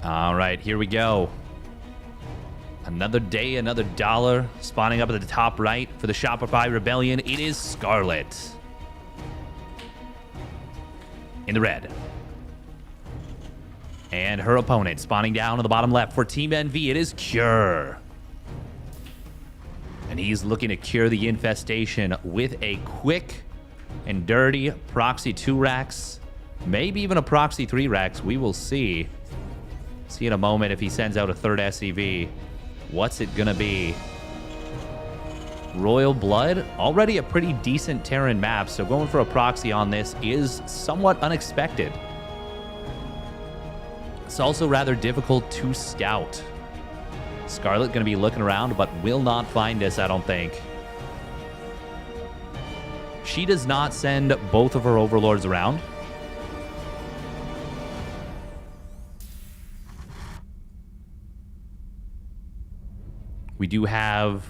All right, here we go. Another day, another dollar. Spawning up at the top right for the Shopify Rebellion. It is Scarlett. In the red. And her opponent spawning down on the bottom left for Team NV. It is Cure. And he's looking to cure the infestation with a quick and dirty proxy 2-racks. Maybe even a proxy 3-racks. We will see. See in a moment if he sends out a third SCV. What's it gonna be? Royal Blood, already a pretty decent Terran map, so going for a proxy on this is somewhat unexpected. It's also rather difficult to scout. Scarlett gonna be looking around, but will not find us, I don't think. She does not send both of her overlords around. We do have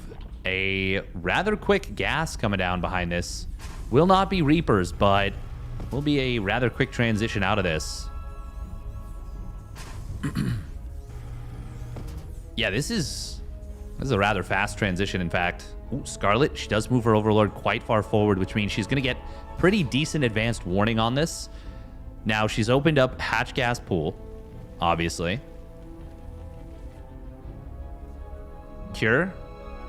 a rather quick gas coming down behind this. Will not be Reapers, but will be a rather quick transition out of this. Yeah, this is a rather fast transition, in fact. Ooh, Scarlett, she does move her overlord quite far forward, which means she's going to get pretty decent advanced warning on this. Now, she's opened up hatch gas pool, obviously. Cure,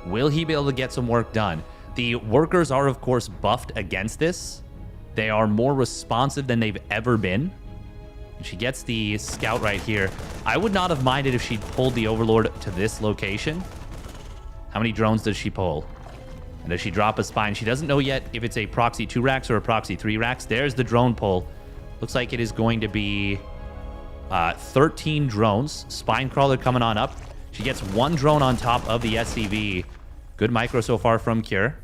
will he be able to get some work done? The workers are, of course, buffed against this. They are more responsive than they've ever been. She gets the scout right here. I would not have minded if she'd pulled the overlord to this location. How many drones does she pull? And does she drop a spine? She doesn't know yet if it's a proxy 2-racks or a proxy 3-racks. There's the drone pull. Looks like it is going to be 13 drones. Spine crawler coming on up. She gets one drone on top of the SCV. Good micro so far from Cure.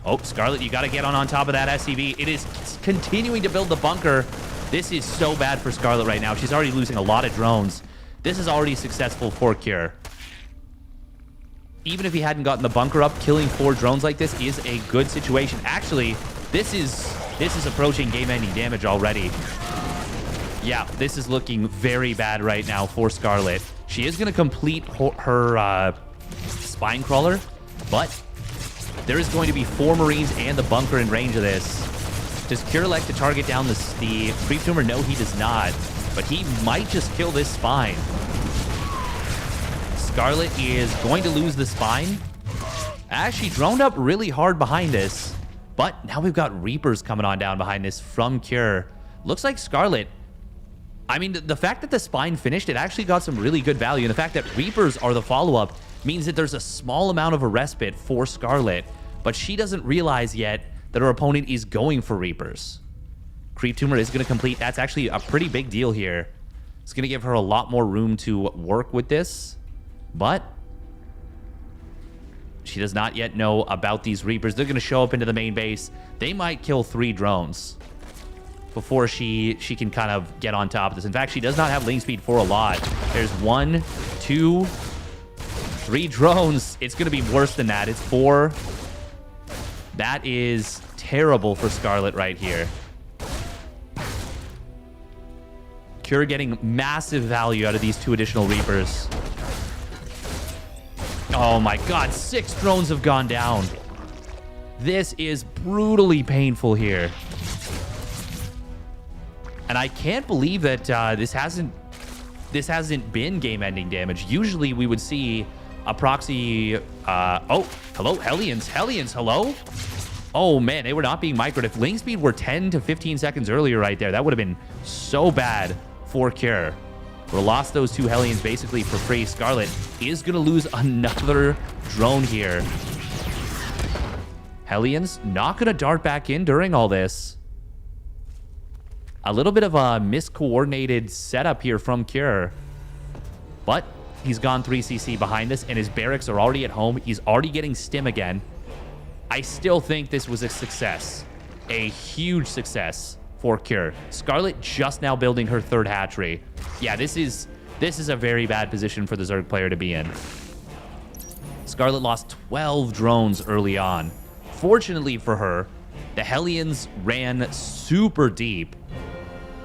Oh, Scarlett, you got to get on top of that SCV. It is continuing to build the bunker. This is so bad for Scarlett right now. She's already losing a lot of drones. This is already successful for Cure. Even if he hadn't gotten the bunker up, killing 4 drones like this is a good situation. Actually, this is approaching game-ending damage already. Yeah, this is looking very bad right now for Scarlett. She is going to complete her spine crawler, but there is going to be 4 Marines and the bunker in range of this. Does Cure elect to target down the creep tumor? No, he does not, but he might just kill this spine. Scarlett is going to lose the spine. She droned up really hard behind this, but now we've got Reapers coming on down behind this from Cure. Looks like Scarlett, I mean, the fact that the spine finished, it actually got some really good value. And the fact that Reapers are the follow-up means that there's a small amount of a respite for Scarlett, but she doesn't realize yet that her opponent is going for Reapers. Creep Tumor is going to complete. That's actually a pretty big deal here. It's going to give her a lot more room to work with this, but she does not yet know about these Reapers. They're going to show up into the main base. They might kill 3 drones before she can kind of get on top of this. In fact, she does not have link speed for a lot. There's 1, 2, 3 drones. It's going to be worse than that. It's 4. That is terrible for Scarlett right here. Cure getting massive value out of these 2 additional Reapers. Oh my god, 6 drones have gone down. This is brutally painful here. And I can't believe that this hasn't been game-ending damage. Usually we would see a proxy... oh, hello, Hellions. Hellions, hello? Oh, man, they were not being microed. If link speed were 10 to 15 seconds earlier right there, that would have been so bad for Cure. We lost those 2 Hellions basically for free. Scarlett is going to lose another drone here. Hellions not going to dart back in during all this. A little bit of a miscoordinated setup here from Cure. But he's gone 3cc behind us, and his barracks are already at home. He's already getting stim again. I still think this was a success. A huge success for Cure. Scarlett just now building her 3rd hatchery. Yeah, this is a very bad position for the Zerg player to be in. Scarlett lost 12 drones early on. Fortunately for her, the Hellions ran super deep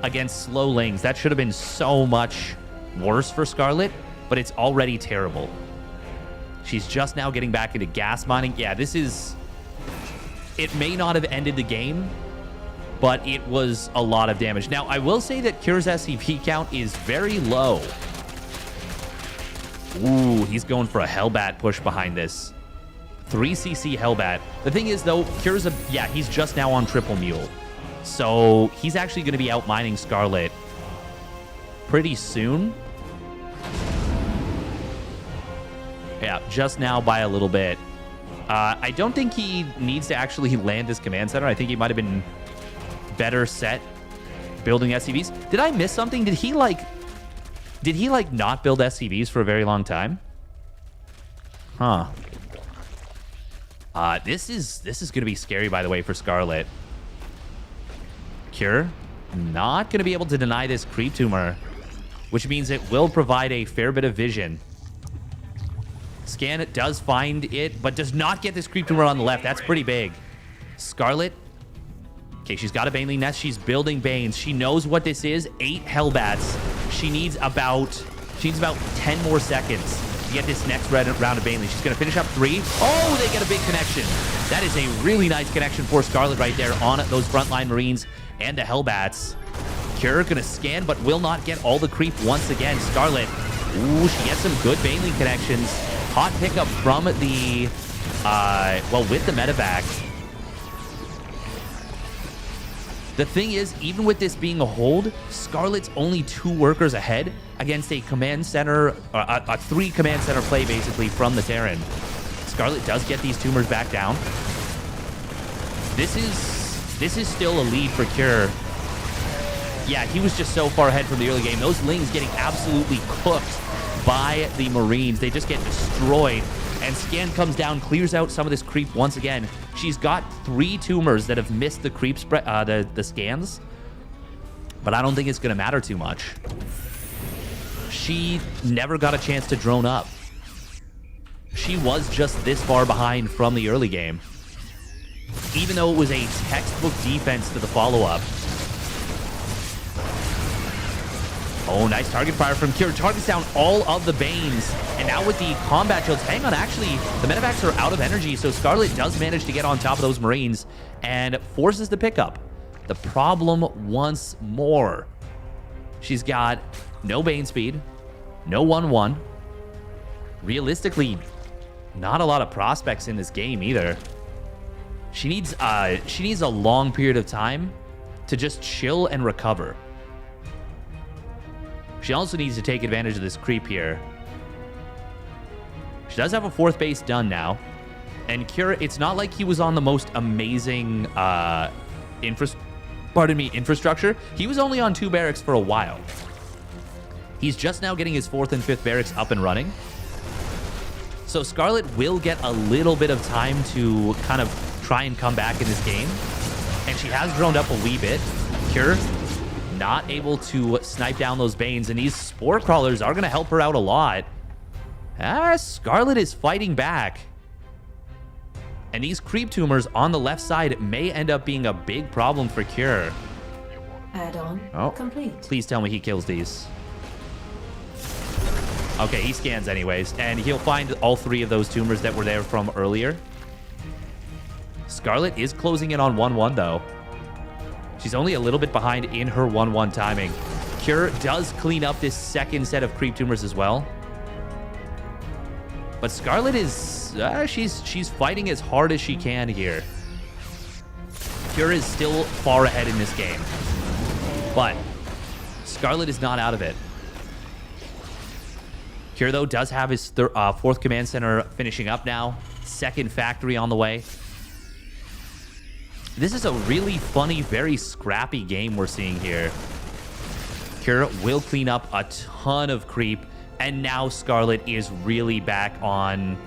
against slow lanes. That should have been so much worse for Scarlett, but it's already terrible. She's just now getting back into gas mining. Yeah, this is... It may not have ended the game, but it was a lot of damage. Now, I will say that Cure's SCP count is very low. Ooh, he's going for a Hellbat push behind this. 3cc Hellbat. The thing is, though, Cure's yeah, he's just now on Triple Mule. So he's actually going to be out mining Scarlett pretty soon. Yeah, just now by a little bit. I don't think he needs to actually land this command center. I think he might have been better set building SCVs. Did I miss something? Did he like not build SCVs for a very long time? Huh. This is going to be scary, by the way, for Scarlett. Cure not going to be able to deny this creep tumor, which means it will provide a fair bit of vision. Scan does find it, but does not get this creep tumor on the left. That's pretty big. Scarlett. Okay, she's got a Baneling Nest. She's building Banes. She knows what this is. 8 Hellbats. She needs about 10 more seconds to get this next round of Baneling. She's going to finish up 3. Oh, they get a big connection. That is a really nice connection for Scarlett right there on those frontline Marines and the Hellbats. Cure going to scan, but will not get all the creep once again. Scarlett, ooh, she gets some good Baneling connections. Hot pickup from the, well, with the medevac. The thing is, even with this being a hold, Scarlett's only 2 workers ahead against a command center, a 3 command center play, basically, from the Terran. Scarlett does get these tumors back down. This is still a lead for Cure. Yeah, he was just so far ahead from the early game. Those Lings getting absolutely cooked by the Marines. They just get destroyed. And Scan comes down, clears out some of this creep once again. She's got 3 tumors that have missed the creep spread, the scans. But I don't think it's going to matter too much. She never got a chance to drone up. She was just this far behind from the early game. Even though it was a textbook defense to the follow-up. Oh, nice target fire from Cure. Targets down all of the Banes. And now with the combat shields, hang on, actually, the medevacs are out of energy, so Scarlett does manage to get on top of those Marines and forces the pickup. The problem once more. She's got no Bane speed, no 1-1. Realistically, not a lot of prospects in this game either. She needs a long period of time to just chill and recover. She also needs to take advantage of this creep here. She does have a 4th base done now. And Cure, it's not like he was on the most amazing infrastructure. He was only on 2 barracks for a while. He's just now getting his 4th and 5th barracks up and running. So Scarlett will get a little bit of time to kind of try and come back in this game. And she has droned up a wee bit. Cure not able to snipe down those Banes, and these Spore Crawlers are going to help her out a lot. Scarlett is fighting back. And these creep tumors on the left side may end up being a big problem for Cure. Add-on complete. Please tell me he kills these. Okay, he scans anyways, and he'll find all 3 of those tumors that were there from earlier. Scarlett is closing in on 1-1, though. She's only a little bit behind in her 1-1 timing. Cure does clean up this second set of creep tumors as well. But Scarlett is... she's fighting as hard as she can here. Cure is still far ahead in this game. But Scarlett is not out of it. Cure, though, does have his 4th command center finishing up now. 2nd factory on the way. This is a really funny, very scrappy game we're seeing here. Cure will clean up a ton of creep, and now Scarlett is really back on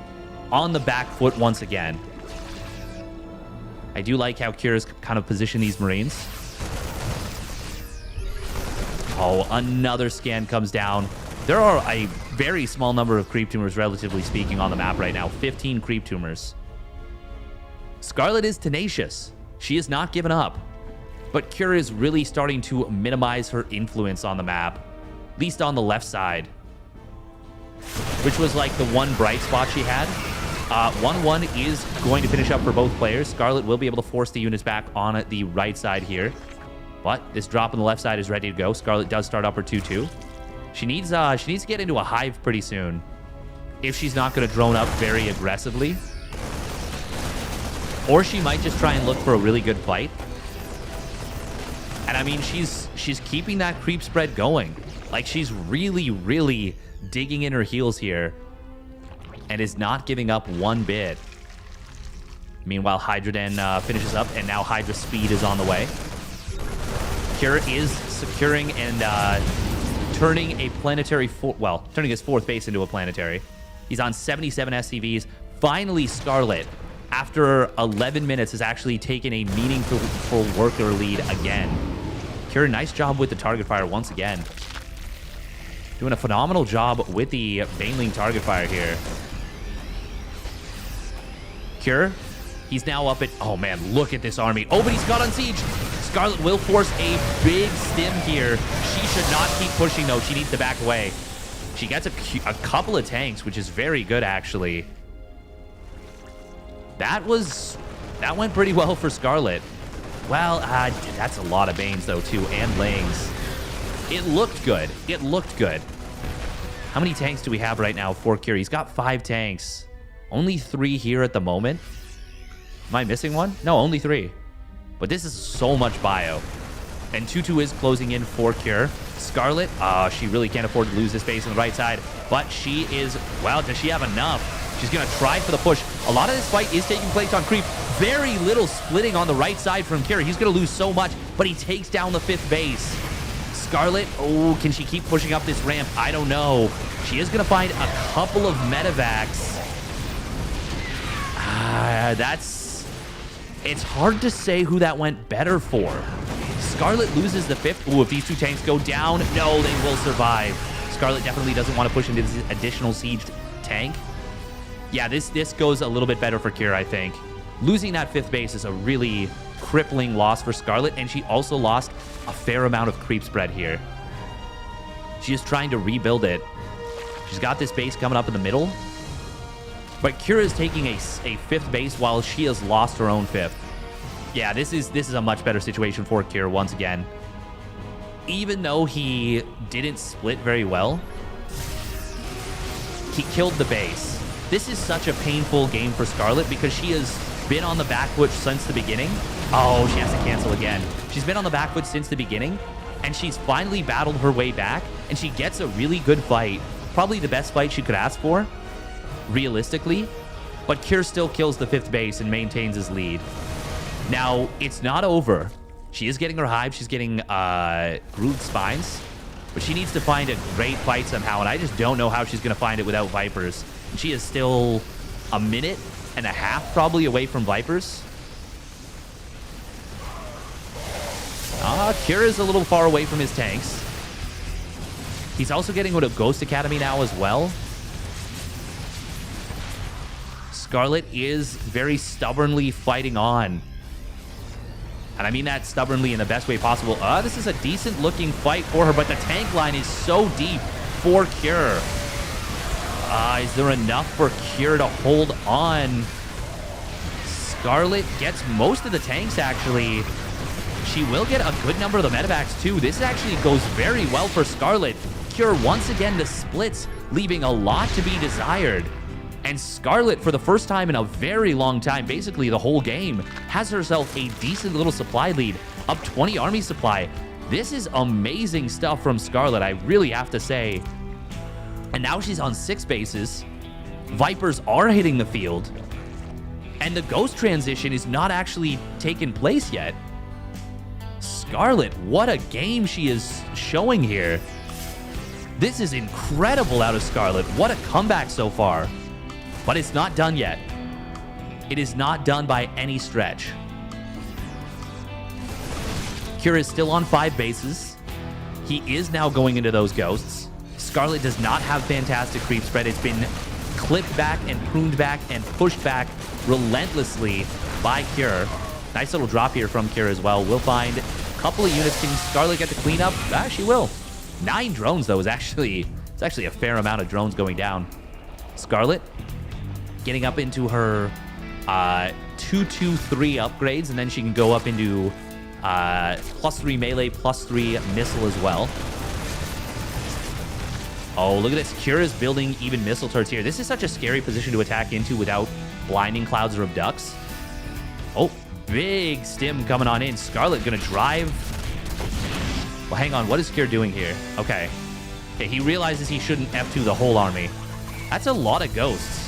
the back foot once again. I do like how Cure's kind of positioned these Marines. Oh, another scan comes down. There are a very small number of creep tumors, relatively speaking, on the map right now. 15 creep tumors. Scarlett is tenacious. She is not given up. But Cure is really starting to minimize her influence on the map. least on the left side, which was like the one bright spot she had. 1-1 is going to finish up for both players. Scarlett will be able to force the units back on the right side here. But this drop on the left side is ready to go. Scarlett does start up her 2-2. She needs to get into a hive pretty soon if she's not going to drone up very aggressively. Or she might just try and look for a really good fight. And I mean, she's keeping that creep spread going. Like, she's really, really digging in her heels here and is not giving up one bit. Meanwhile, Hydra Den finishes up, and now Hydra Speed is on the way. Cure is securing and turning a planetary... turning his 4th base into a planetary. He's on 77 SCVs. Finally, Scarlett, after 11 minutes, has actually taken a meaningful worker lead again. Cure, nice job with the target fire once again. Doing a phenomenal job with the Baneling target fire here. Cure, he's now up at... Oh, man, look at this army. Oh, but he's got on siege. Scarlett will force a big stim here. She should not keep pushing, though. She needs to back away. She gets a couple of tanks, which is very good, actually. That went pretty well for Scarlett. Well, that's a lot of Banes, though, too, and Lings. It looked good. It looked good. How many tanks do we have right now for Cure? He's got 5 tanks. Only 3 here at the moment. Am I missing one? No, only 3. But this is so much bio. And 2-2 is closing in for Cure. Scarlett, she really can't afford to lose this base on the right side. But she is... Well, does she have enough? She's going to try for the push. A lot of this fight is taking place on creep. Very little splitting on the right side from Cure. He's going to lose so much, but he takes down the 5th base. Scarlett, oh, can she keep pushing up this ramp? I don't know. She is going to find a couple of medevacs. It's hard to say who that went better for. Scarlett loses the 5th. Ooh, if these 2 tanks go down, no, they will survive. Scarlett definitely doesn't want to push into this additional sieged tank. Yeah, this goes a little bit better for Cure, I think. Losing that 5th base is a really crippling loss for Scarlett, and she also lost a fair amount of creep spread here. She is trying to rebuild it. She's got this base coming up in the middle, but Cure is taking a 5th base while she has lost her own 5th. Yeah, this is a much better situation for Cure once again. Even though he didn't split very well, he killed the base. This is such a painful game for Scarlett because she has been on the back foot since the beginning. Oh, she has to cancel again. She's been on the back foot since the beginning, and she's finally battled her way back, and she gets a really good fight. Probably the best fight she could ask for, realistically. But Cure still kills the 5th base and maintains his lead. Now, it's not over. She is getting her hive. She's getting grooved spines. But she needs to find a great fight somehow, and I just don't know how she's going to find it without Vipers. She is still a minute and a half probably away from Vipers. Cure is a little far away from his tanks. He's also getting rid of Ghost Academy now as well. Scarlett is very stubbornly fighting on. And I mean that stubbornly in the best way possible. This is a decent looking fight for her, but the tank line is so deep for Cure. Is there enough for Cure to hold on? Scarlett gets most of the tanks, actually. She will get a good number of the medevacs, too. This actually goes very well for Scarlett. Cure, once again, the splits, leaving a lot to be desired. And Scarlett, for the first time in a very long time, basically the whole game, has herself a decent little supply lead, up 20 army supply. This is amazing stuff from Scarlett, I really have to say. And now she's on 6 bases. Vipers are hitting the field. And the Ghost transition is not actually taken place yet. Scarlett, what a game she is showing here. This is incredible out of Scarlett. What a comeback so far. But it's not done yet. It is not done by any stretch. Cure is still on 5 bases. He is now going into those ghosts. Scarlett does not have fantastic creep spread. It's been clipped back and pruned back and pushed back relentlessly by Cure. Nice little drop here from Cure as well. We'll find a couple of units. Can Scarlett get the cleanup? She will. 9 drones, though, is actually... It's actually a fair amount of drones going down. Scarlett getting up into her 2-2-3 upgrades, and then she can go up into +3 melee, +3 missile as well. Oh, look at this. Cure is building even missile turrets here. This is such a scary position to attack into without blinding clouds or abducts. Oh, big stim coming on in. Scarlett gonna drive. Well, hang on. What is Cure doing here? Okay. Okay, he realizes he shouldn't F2 the whole army. That's a lot of ghosts.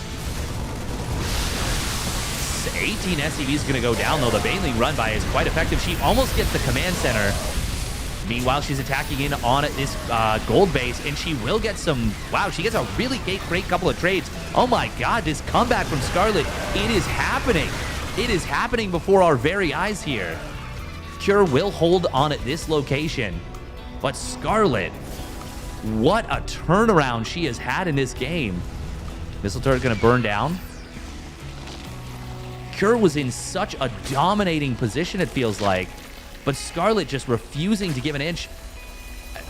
18 SCVs going to go down, though. The Baneling run by is quite effective. She almost gets the command center. Meanwhile, she's attacking in on this gold base, and she will get some... Wow, she gets a really great couple of trades. Oh my god, this comeback from Scarlett. It is happening. It is happening before our very eyes here. Cure will hold on at this location. But Scarlett... What a turnaround she has had in this game. Missile turret going to burn down. Cure was in such a dominating position, it feels like. But Scarlett just refusing to give an inch.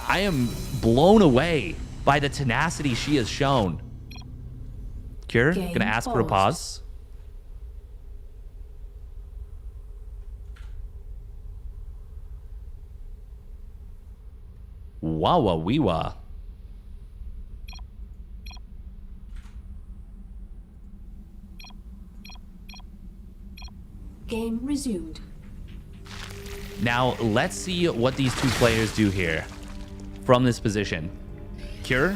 I am blown away by the tenacity she has shown. Cure, going to ask for a pause. Wawa-wee-wa. Game resumed. Now, let's see what these two players do here from this position. Cure,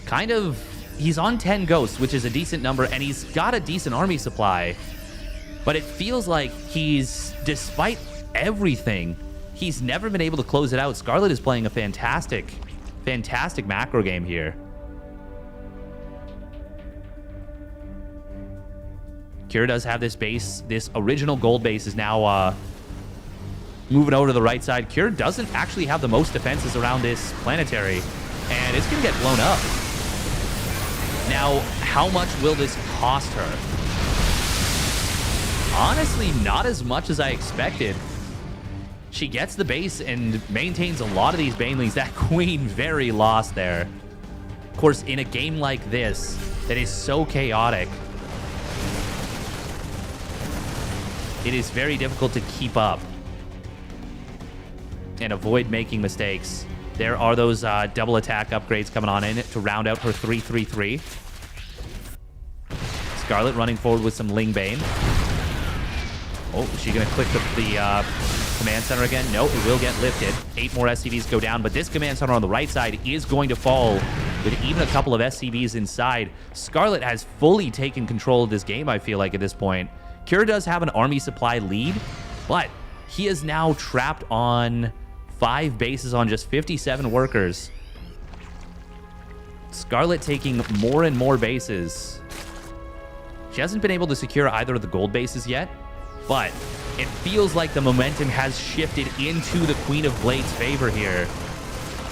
kind of, he's on 10 ghosts, which is a decent number, and he's got a decent army supply. But it feels like he's, despite everything, he's never been able to close it out. Scarlett is playing a fantastic macro game here. Cure does have this base. This original gold base is now moving over to the right side. Cure doesn't actually have the most defenses around this planetary, and it's going to get blown up. Now, how much will this cost her? Honestly, not as much as I expected. She gets the base and maintains a lot of these banelings. That queen very lost there. Of course, in a game like this that is so chaotic, it is very difficult to keep up and avoid making mistakes. There are those double attack upgrades coming on in to round out her 3-3-3. Scarlett running forward with some Ling Bane. Oh, is she going to click the command center again? No, it will get lifted. 8 more SCVs go down, but this command center on the right side is going to fall with even a couple of SCVs inside. Scarlett has fully taken control of this game, I feel like, at this point. Cure does have an army supply lead, but he is now trapped on 5 bases on just 57 workers. Scarlett taking more and more bases. She hasn't been able to secure either of the gold bases yet, but it feels like the momentum has shifted into the Queen of Blades' favor here.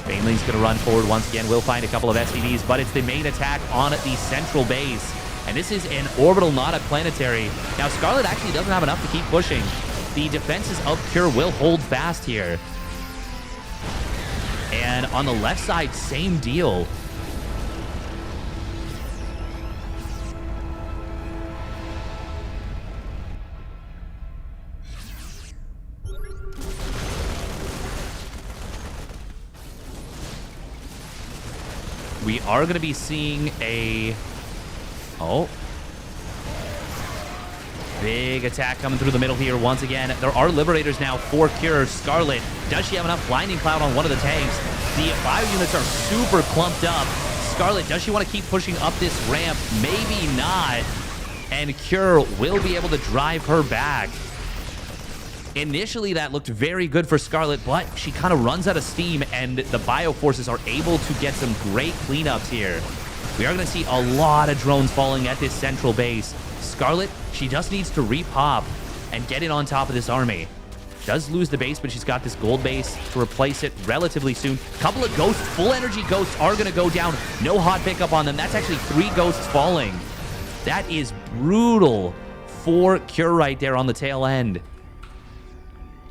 Baneling's going to run forward once again. We'll find a couple of SCVs, but it's the main attack on the central base. And this is an orbital, not a planetary. Now, Scarlett actually doesn't have enough to keep pushing. The defenses of Cure will hold fast here. And on the left side, same deal. We are going to be seeing a... Oh. Big attack coming through the middle here once again. There are Liberators now for Cure. Scarlett, does she have enough Blinding Cloud on one of the tanks? The bio units are super clumped up. Scarlett, does she want to keep pushing up this ramp? Maybe not. And Cure will be able to drive her back. Initially, that looked very good for Scarlett, but she kind of runs out of steam, and the bio forces are able to get some great cleanups here. We are going to see a lot of drones falling at this central base. Scarlett, she just needs to repop and get in on top of this army. Does lose the base, but she's got this gold base to replace it relatively soon. Couple of ghosts, full energy ghosts are going to go down. No hot pickup on them. That's actually 3 ghosts falling. That is brutal for Cure right there on the tail end.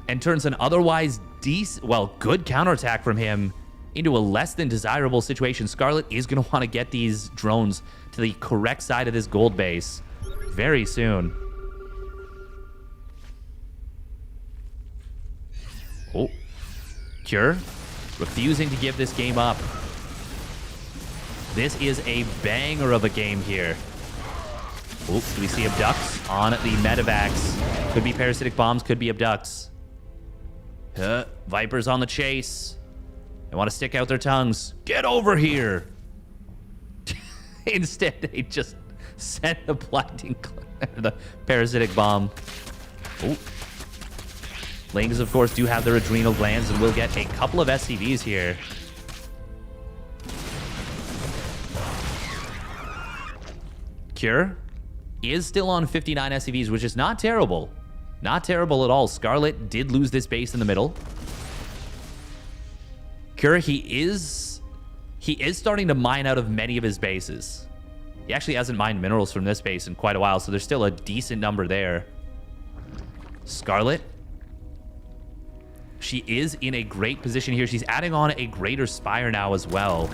And turns an otherwise decent, well, good counterattack from him into a less than desirable situation. Scarlett is going to want to get these drones to the correct side of this gold base very soon. Oh, Cure refusing to give this game up. This is a banger of a game here. Oh, do we see abducts on the medevacs? Could be parasitic bombs, could be abducts. Vipers on the chase. They want to stick out their tongues. Get over here. Instead, they just sent a blinding the parasitic bomb. Oh. Lings, of course, do have their adrenal glands and will get a couple of SCVs here. Cure is still on 59 SCVs, which is not terrible. Not terrible at all. Scarlett did lose this base in the middle. Cure, he is starting to mine out of many of his bases. He actually hasn't mined minerals from this base in quite a while, so there's still a decent number there. Scarlett, she is in a great position here. She's adding on a greater spire now as well.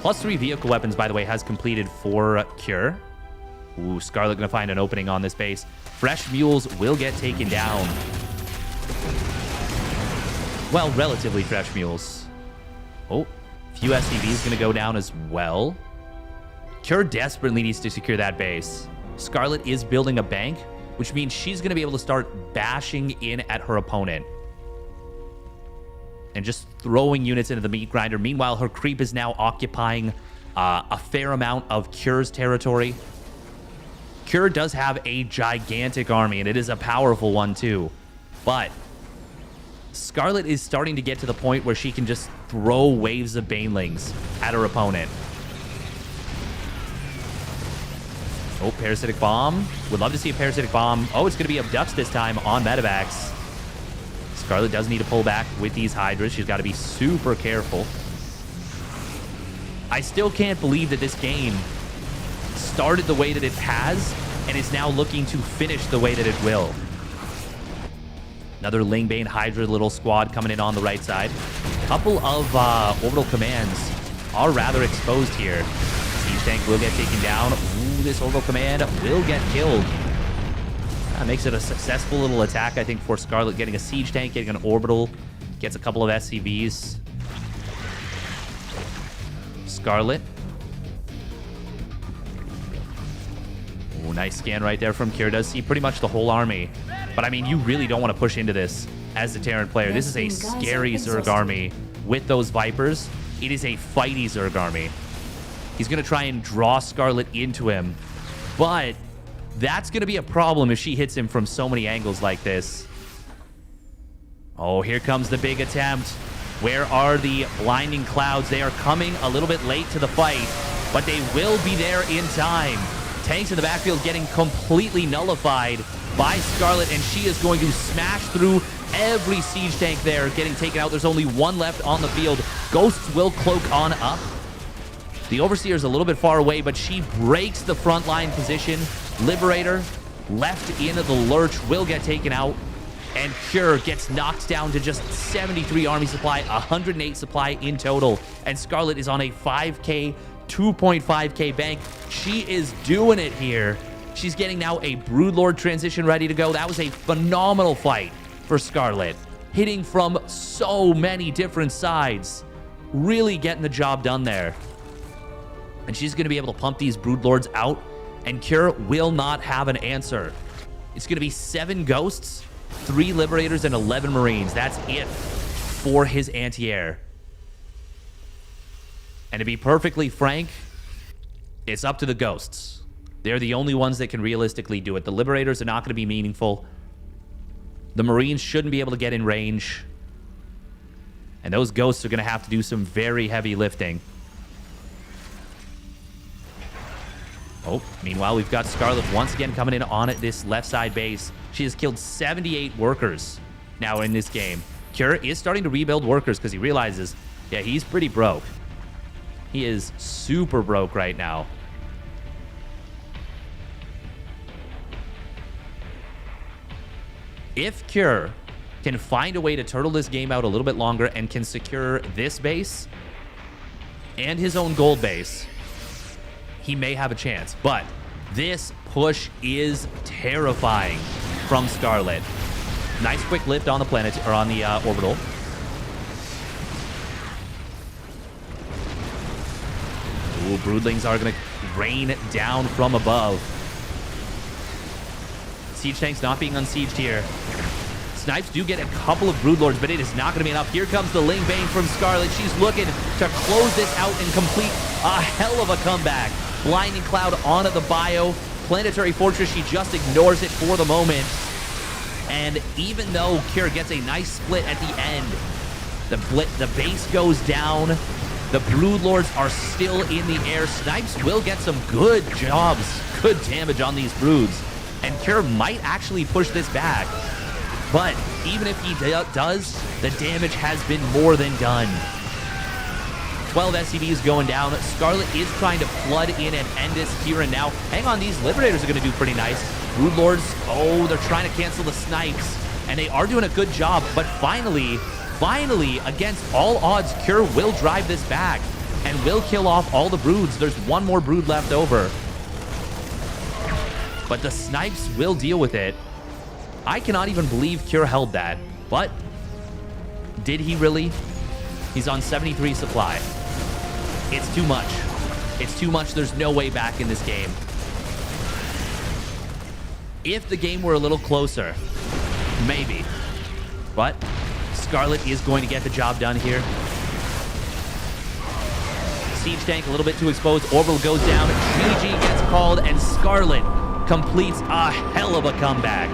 +3 vehicle weapons, by the way, has completed for Cure. Ooh, Scarlett gonna find an opening on this base. Fresh mules will get taken down. Well, relatively fresh mules. Oh, few SCVs gonna go down as well. Cure desperately needs to secure that base. Scarlett is building a bank, which means she's gonna be able to start bashing in at her opponent and just throwing units into the meat grinder. Meanwhile, her creep is now occupying a fair amount of Cure's territory. Cure does have a gigantic army, and it is a powerful one too. But Scarlett is starting to get to the point where she can just throw waves of banelings at her opponent. Oh, parasitic bomb. Would love to see a parasitic bomb. Oh, it's going to be abducts this time on medevacs. Scarlett does need to pull back with these hydras. She's got to be super careful. I still can't believe that this game started the way that it has and is now looking to finish the way that it will. Another Lingbane Hydra little squad coming in on the right side. A couple of orbital commands are rather exposed here. Siege tank will get taken down. Ooh, this orbital command will get killed. That makes it a successful little attack, I think, for Scarlett. Getting a siege tank, getting an orbital, gets a couple of SCVs. Scarlett. Oh, nice scan right there from Cure. Does see pretty much the whole army. But, I mean, you really don't want to push into this as a Terran player. This is a scary Zerg army with those Vipers. It is a fighty Zerg army. He's going to try and draw Scarlett into him. But that's going to be a problem if she hits him from so many angles like this. Oh, here comes the big attempt. Where are the blinding clouds? They are coming a little bit late to the fight, but they will be there in time. Tanks in the backfield getting completely nullified by Scarlett, and she is going to smash through every siege tank there, getting taken out. There's only one left on the field. Ghosts will cloak on up. The Overseer is a little bit far away, but she breaks the frontline position. Liberator, left in the lurch, will get taken out. And Cure gets knocked down to just 73 army supply, 108 supply in total. And Scarlett is on a 5K, 2.5K bank. She is doing it here. She's getting now a Broodlord transition ready to go. That was a phenomenal fight for Scarlett. Hitting from so many different sides. Really getting the job done there. And she's going to be able to pump these Broodlords out. And Cure will not have an answer. It's going to be 7 Ghosts, 3 Liberators, and 11 Marines. That's it for his anti-air. And to be perfectly frank, it's up to the Ghosts. They're the only ones that can realistically do it. The Liberators are not going to be meaningful. The Marines shouldn't be able to get in range. And those Ghosts are going to have to do some very heavy lifting. Oh, meanwhile, we've got Scarlett once again coming in on this left side base. She has killed 78 workers now in this game. Cure is starting to rebuild workers because he realizes, yeah, he's pretty broke. He is super broke right now. If Cure can find a way to turtle this game out a little bit longer and can secure this base and his own gold base, he may have a chance. But this push is terrifying from Scarlett. Nice quick lift on the planet, or on the orbital. Ooh, broodlings are going to rain down from above. Siege tanks not being unsieged here. Snipes do get a couple of broodlords, but it is not going to be enough. Here comes the Ling Bane from Scarlett. She's looking to close this out and complete a hell of a comeback. Blinding Cloud onto the bio. Planetary Fortress, she just ignores it for the moment. And even though Cure gets a nice split at the end, the base goes down. The broodlords are still in the air. Snipes will get some good jobs, good damage on these broods. And Cure might actually push this back. But even if he does, the damage has been more than done. 12 SCVs going down. Scarlett is trying to flood in and end this here and now. Hang on, these Liberators are going to do pretty nice. Broodlords, oh, they're trying to cancel the snipes. And they are doing a good job. But finally, against all odds, Cure will drive this back and will kill off all the broods. There's one more brood left over. But the snipes will deal with it. I cannot even believe Cure held that. But did he really? He's on 73 supply. It's too much. It's too much. There's no way back in this game. If the game were a little closer, maybe. But Scarlett is going to get the job done here. Siege tank a little bit too exposed. Orbital goes down. GG gets called, and Scarlett completes a hell of a comeback.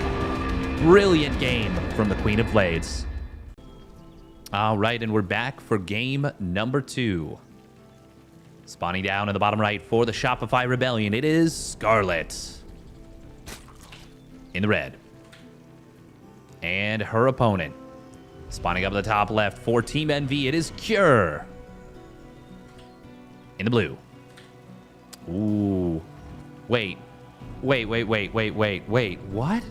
Brilliant game from the Queen of Blades. All right, and we're back for game number 2. Spawning down in the bottom right for the Shopify Rebellion, it is Scarlett in the red. And her opponent, spawning up at the top left for Team NV, it is Cure in the blue. Ooh. Wait. What?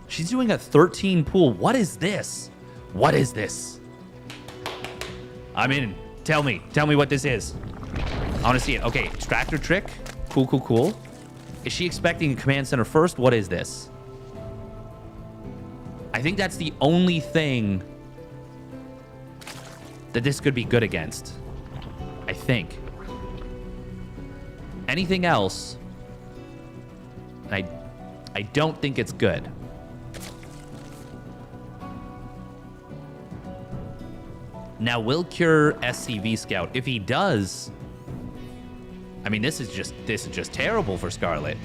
She's doing a 13 pool. What is this? What is this? I'm in. Tell me what this is. I want to see it. Okay, extractor trick. Cool. Is she expecting a command center first? What is this? I think that's the only thing that this could be good against. I think. Anything else, I don't think it's good. Now, will Cure SCV Scout? If he does, I mean, this is just terrible for Scarlett.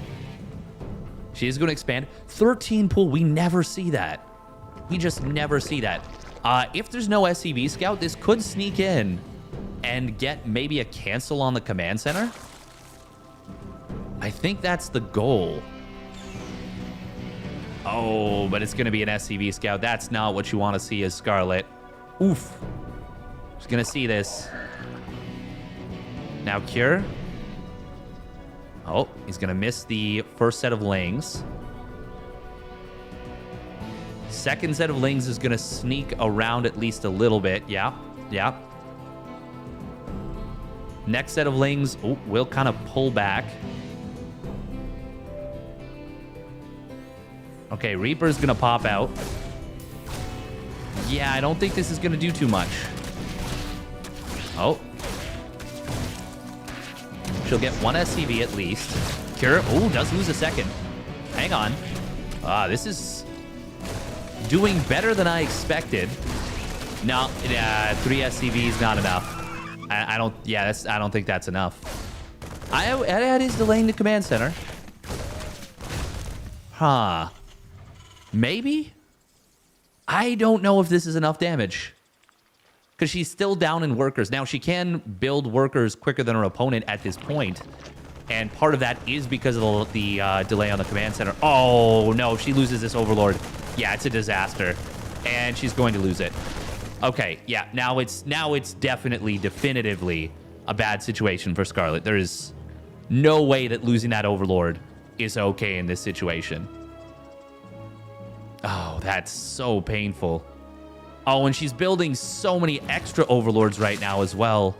She is going to expand. 13 pool, we never see that. We just never see that. If there's no SCV Scout, this could sneak in and get maybe a cancel on the command center. I think that's the goal. Oh, but it's going to be an SCV Scout. That's not what you want to see as Scarlett. Oof. She's going to see this. Now Cure. Oh, he's going to miss the first set of Lings. Second set of Lings is going to sneak around at least a little bit. Yeah. Next set of Lings will kind of pull back. Okay, Reaper's going to pop out. Yeah, I don't think this is going to do too much. Oh. She'll get one SCV at least. Cure, does lose a second. Hang on. This is doing better than I expected. No, 3 SCVs not enough. I don't think that's enough. That is delaying the command center. Huh. Maybe? I don't know if this is enough damage. Because she's still down in workers. Now, she can build workers quicker than her opponent at this point. And part of that is because of the delay on the command center. Oh, no. If she loses this Overlord, yeah, it's a disaster. And she's going to lose it. Okay, yeah. Now it's definitively a bad situation for Scarlett. There is no way that losing that Overlord is okay in this situation. Oh, that's so painful. Oh, and she's building so many extra overlords right now as well.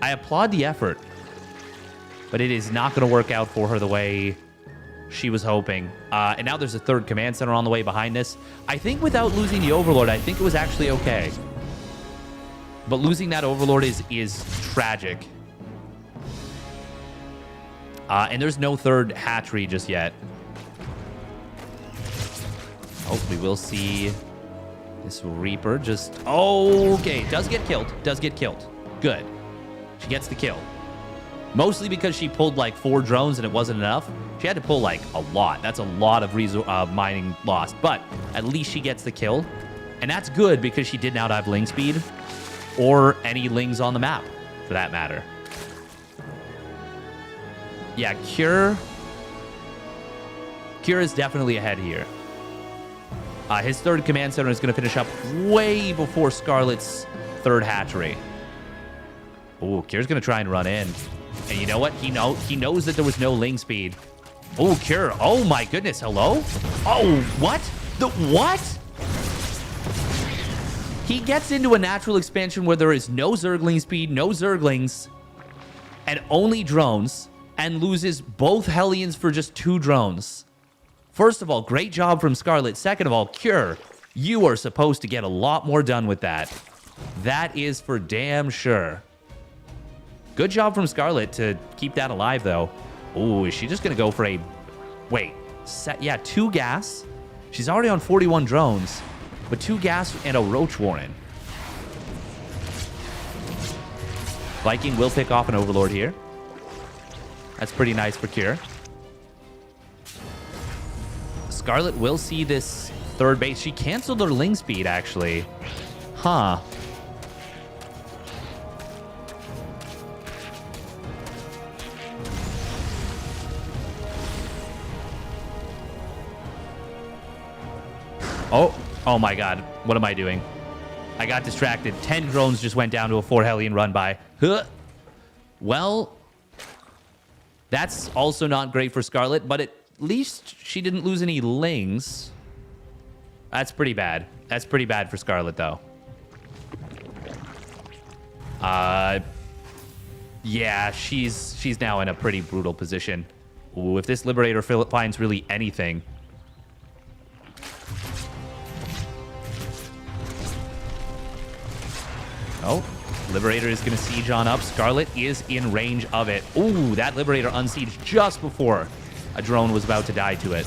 I applaud the effort, but it is not going to work out for her the way she was hoping. And now there's a third command center on the way behind this. I think without losing the overlord, I think it was actually okay. But losing that overlord is tragic. And there's no third hatchery just yet. Oh, we will see this Reaper just... Okay, does get killed. Does get killed. Good. She gets the kill. Mostly because she pulled like 4 drones and it wasn't enough. She had to pull like a lot. That's a lot of mining lost. But at least she gets the kill. And that's good because she did not have Ling speed. Or any Lings on the map, for that matter. Yeah, Cure is definitely ahead here. His third command center is going to finish up way before Scarlett's third hatchery. Oh, Cure's going to try and run in. And you know what? He knows that there was no Ling speed. Oh, Cure. Oh, my goodness. Hello? Oh, what? What? He gets into a natural expansion where there is no Zergling speed, no Zerglings, and only drones, and loses both Hellions for just 2 drones. First of all, great job from Scarlett. Second of all, Cure, you are supposed to get a lot more done with that. That is for damn sure. Good job from Scarlett to keep that alive, though. Oh, is she just going to go for a... Wait. Yeah, 2 gas. She's already on 41 drones, but 2 gas and a Roach Warren. Viking will pick off an Overlord here. That's pretty nice for Cure. Scarlett will see this third base. She canceled her Ling speed, actually. Huh. Oh my god. What am I doing? I got distracted. 10 drones just went down to a 4 Hellion run by. Huh. Well, that's also not great for Scarlett, but at least she didn't lose any Lings. That's pretty bad. That's pretty bad for Scarlett, though. Yeah, she's now in a pretty brutal position. Ooh, if this Liberator finds really anything... Oh, Liberator is going to siege on up. Scarlett is in range of it. Ooh, that Liberator unsieged just before a drone was about to die to it.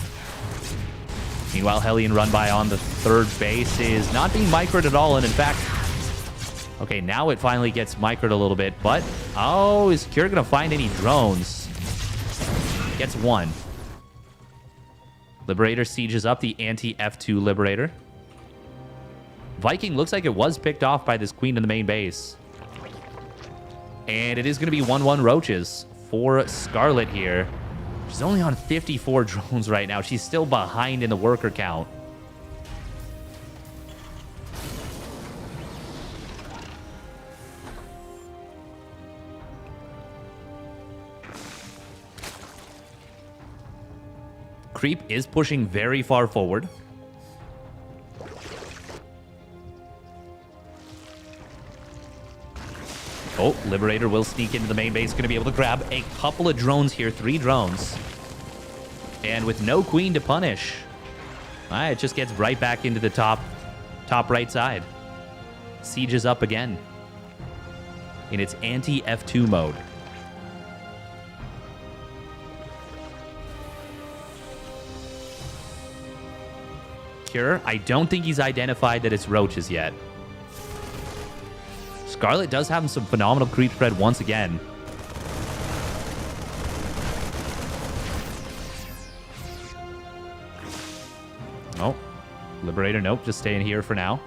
Meanwhile, Hellion run by on the third base is not being microed at all. And in fact, okay, now it finally gets microed a little bit. But, oh, is Cure going to find any drones? Gets 1. Liberator sieges up the anti-F2 Liberator. Viking looks like it was picked off by this Queen in the main base. And it is going to be 1-1 Roaches for Scarlett here. She's only on 54 drones right now. She's still behind in the worker count. Creep is pushing very far forward. Oh, Liberator will sneak into the main base. Going to be able to grab a couple of drones here. 3 drones. And with no Queen to punish, it just gets right back into the top right side. Siege is up again in its anti-F2 mode. Cure, I don't think he's identified that it's Roaches yet. Scarlett does have some phenomenal creep spread once again. Oh, Liberator, nope, just staying here for now.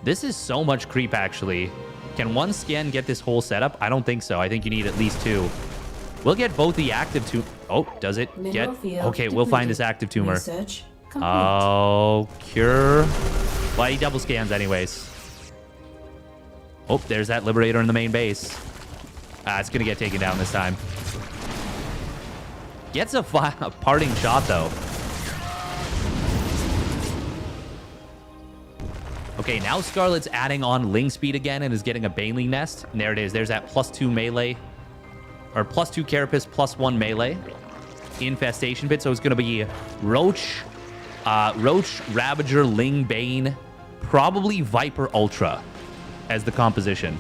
This is so much creep, actually. Can one scan get this whole setup? I don't think so. I think you need at least 2. We'll get both the active tumor. Oh, does it get? Okay, we'll find this active tumor. Oh, Cure. Well, he double scans anyways. Oh, there's that Liberator in the main base. It's going to get taken down this time. Gets a parting shot, though. Okay, now Scarlett's adding on Ling Speed again and is getting a Baneling Nest. And there it is. There's that +2 melee. Or +2 Carapace, +1 melee. Infestation Pit. So it's going to be Roach, Ravager, Ling, Bane, probably Viper Ultra as the composition.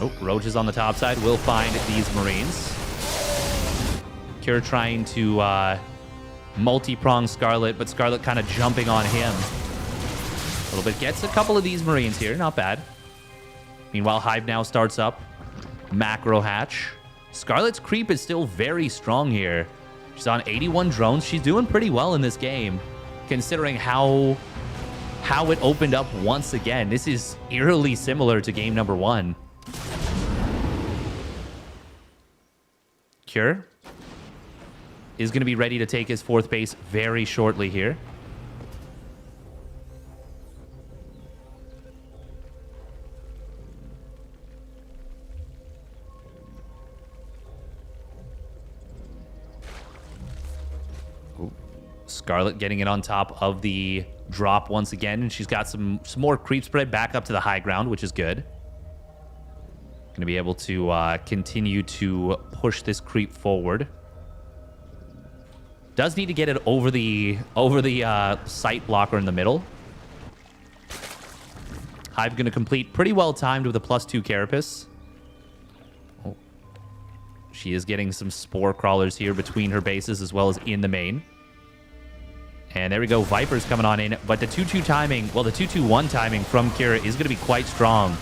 Oh, Roach is on the top side. Will find these Marines. Cure trying to multi-prong Scarlett, but Scarlett kind of jumping on him. A little bit. Gets a couple of these Marines here. Not bad. Meanwhile, Hive now starts up. Macro Hatch. Scarlett's creep is still very strong here. She's on 81 drones. She's doing pretty well in this game, considering how it opened up once again. This is eerily similar to game number 1. Cure is going to be ready to take his 4th base very shortly here. Ooh. Scarlett getting it on top of the drop once again, and she's got some more creep spread back up to the high ground, which is good. Going to be able to continue to push this creep forward. Does need to get it over the sight blocker in the middle. Hive going to complete pretty well timed with a +2 Carapace. Oh. She is getting some Spore Crawlers here between her bases as well as in the main. And there we go. Viper's coming on in. But the 2-2 timing, well, the 2-2-1 timing from Kira is going to be quite strong.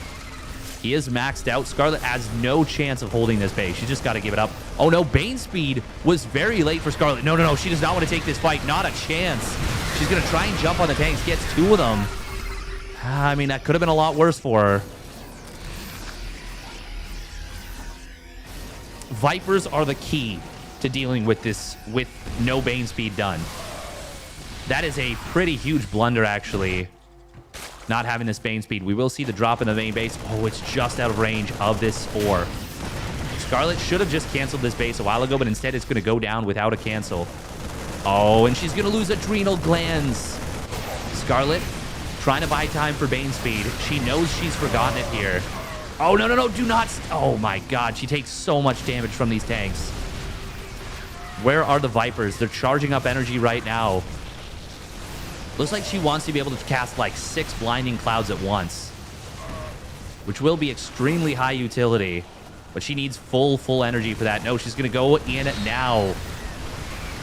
He is maxed out. Scarlett has no chance of holding this base. She's just got to give it up. Oh, no. Bane speed was very late for Scarlett. No. She does not want to take this fight. Not a chance. She's going to try and jump on the tanks. Gets 2 of them. I mean, that could have been a lot worse for her. Vipers are the key to dealing with this, with no Bane speed done. That is a pretty huge blunder, actually. Not having this Bane speed. We will see the drop in the main base. Oh, it's just out of range of this Spore. Scarlett should have just canceled this base a while ago, but instead it's going to go down without a cancel. Oh, and she's going to lose adrenal glands. Scarlett trying to buy time for Bane speed. She knows she's forgotten it here. Oh, no. Do not. Oh, my God. She takes so much damage from these tanks. Where are the Vipers? They're charging up energy right now. Looks like she wants to be able to cast like 6 blinding clouds at once, which will be extremely high utility, but she needs full energy for that. No, she's going to go in now.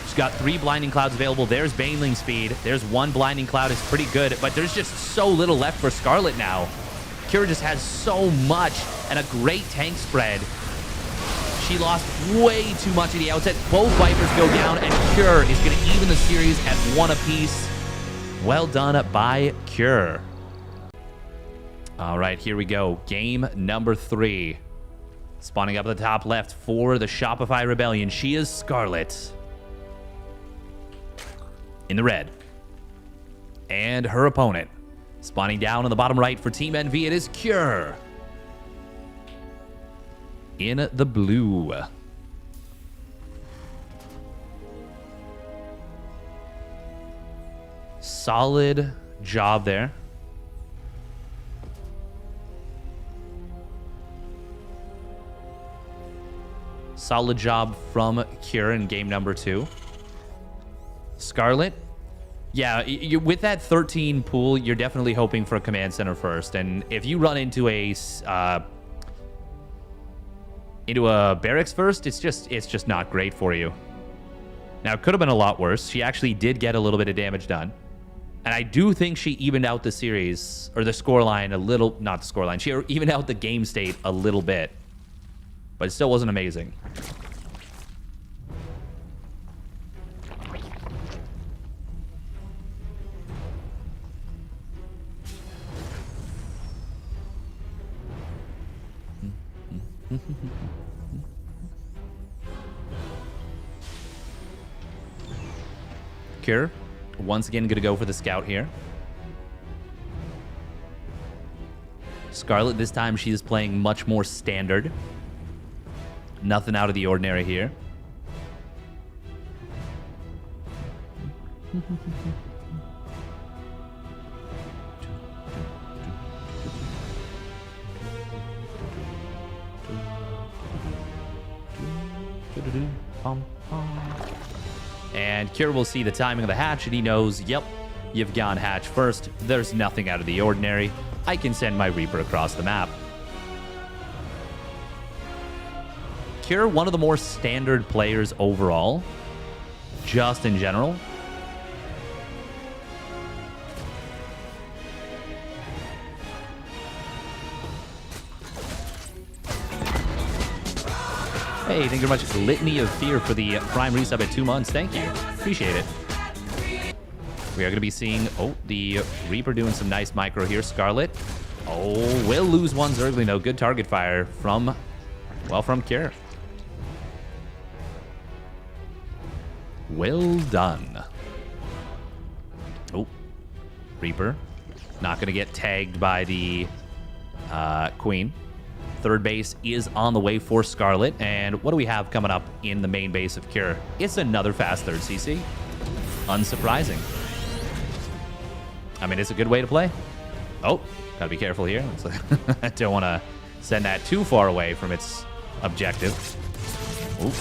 She's got 3 blinding clouds available. There's Baneling speed. There's 1 blinding cloud. It's pretty good, but there's just so little left for Scarlett now. Kira just has so much and a great tank spread. She lost way too much at the outset. Both Vipers go down, and Cure is going to even the series at 1 apiece. Well done by Cure. All right, here we go. Game number 3. Spawning up at the top left for the Shopify Rebellion. She is Scarlett. In the red. And her opponent. Spawning down on the bottom right for Team NV, it is Cure. In the blue. Solid job there. Solid job from Cure in game number 2. Scarlett, yeah, with that 13 pool, you're definitely hoping for a command center first. And if you run into a barracks first, it's just not great for you. Now, it could have been a lot worse. She actually did get a little bit of damage done. And I do think she evened out the series, or the scoreline a little, not the scoreline, she evened out the game state a little bit. But it still wasn't amazing. Cure. Once again, going to go for the scout here. Scarlett, this time she is playing much more standard. Nothing out of the ordinary here. And Cure will see the timing of the hatch, and he knows, yep, you've gone hatch first. There's nothing out of the ordinary. I can send my Reaper across the map. Cure, one of the more standard players overall, just in general. Hey, thank you very much. Litany of Fear for the Prime resub at 2 months. Thank you. Appreciate it. We are going to be seeing, the Reaper doing some nice micro here. Scarlett. Oh, will lose one Zergling, though. Good target fire from Cure. Well done. Oh, Reaper. Not going to get tagged by the Queen. Third base is on the way for Scarlett. And what do we have coming up in the main base of Cure? It's another fast third CC. Unsurprising. I mean, it's a good way to play. Oh, gotta be careful here. I don't want to send that too far away from its objective. Ooh.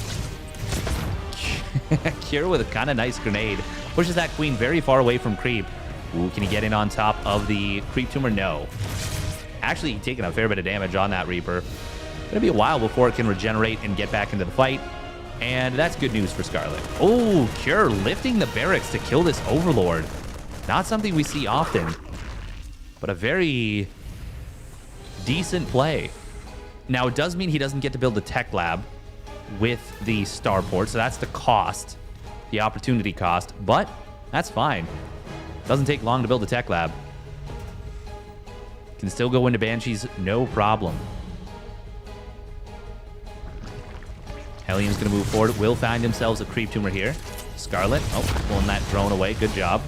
Cure with a kind of nice grenade. Pushes that Queen very far away from creep. Ooh, can he get in on top of the creep tumor? No. Actually taking a fair bit of damage on that Reaper. Gonna be a while before it can regenerate and get back into the fight. And that's good news for Scarlett. Oh, Cure lifting the barracks to kill this Overlord. Not something we see often, but a very decent play. Now, it does mean he doesn't get to build the tech lab with the starport, so that's the cost, the opportunity cost, but that's fine. Doesn't take long to build the tech lab. Can still go into Banshees, no problem. Hellions going to move forward. Will find themselves a creep tumor here. Scarlett, pulling that drone away. Good job.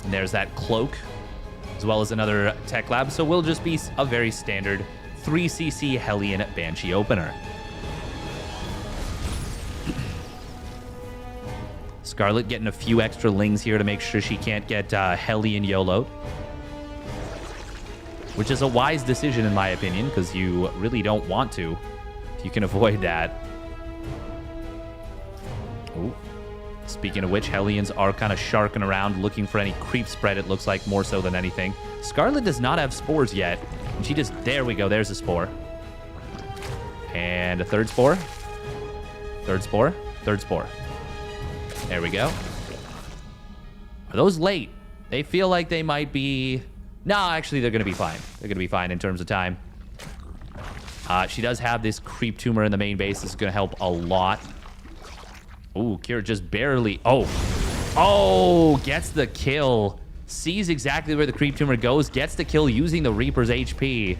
And there's that cloak, as well as another tech lab. So we'll just be a very standard 3cc Hellion Banshee opener. Scarlett getting a few extra lings here to make sure she can't get Hellion YOLO'd. Which is a wise decision in my opinion, because you really don't want to if you can avoid that. Ooh. Speaking of which, Hellions are kind of sharking around looking for any creep spread, it looks like, more so than anything. Scarlett does not have spores yet. And she just... There we go. There's a spore. And a third spore. Third spore. Third spore. There we go. Are those late? They feel like they might be... No, actually, they're going to be fine. They're going to be fine in terms of time. She does have this creep tumor in the main base. This is going to help a lot. Ooh, Cure just barely... Oh, gets the kill. Sees exactly where the creep tumor goes. Gets the kill using the Reaper's HP.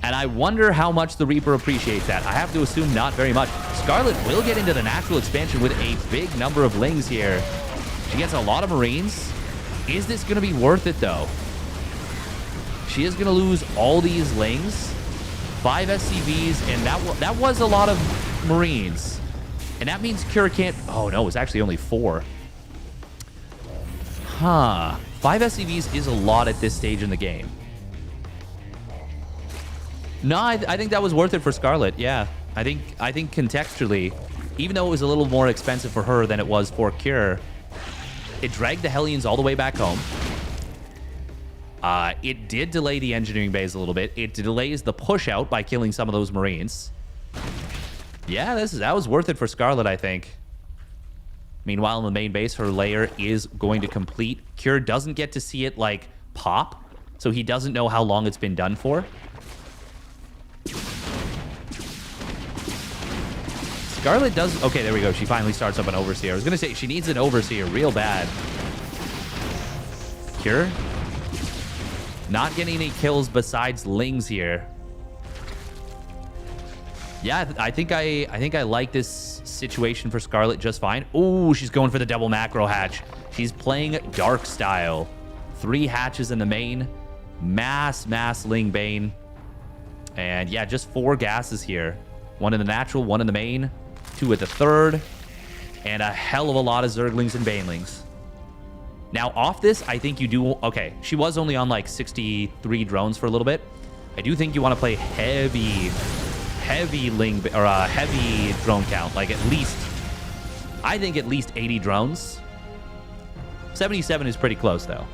And I wonder how much the Reaper appreciates that. I have to assume not very much. Scarlett will get into the natural expansion with a big number of lings here. She gets a lot of Marines. Is this going to be worth it, though? She is going to lose all these lings. 5 SCVs, and that was a lot of Marines. And that means Cure can't... Oh, no, it's actually only 4. Huh. 5 SCVs is a lot at this stage in the game. No, I think that was worth it for Scarlett. Yeah, I think contextually, even though it was a little more expensive for her than it was for Cure, it dragged the Hellions all the way back home. It did delay the engineering bays a little bit. It delays the push out by killing some of those Marines. Yeah, that was worth it for Scarlett, I think. Meanwhile, in the main base, her layer is going to complete. Cure doesn't get to see it, like, pop, so he doesn't know how long it's been done for. Scarlett does... Okay, there we go. She finally starts up an Overseer. I was going to say, she needs an Overseer real bad. Cure? Not getting any kills besides lings here. Yeah, I think I like this situation for Scarlett just fine. Oh, she's going for the double macro hatch. She's playing dark style. 3 hatches in the main. Mass Ling Bane. And yeah, just 4 gases here. 1 in the natural, 1 in the main, 2 at the third, and a hell of a lot of Zerglings and Banelings. Now, off this, I think you do... Okay, she was only on like 63 drones for a little bit. I do think you want to play heavy drone count. Like at least... I think at least 80 drones. 77 is pretty close, though.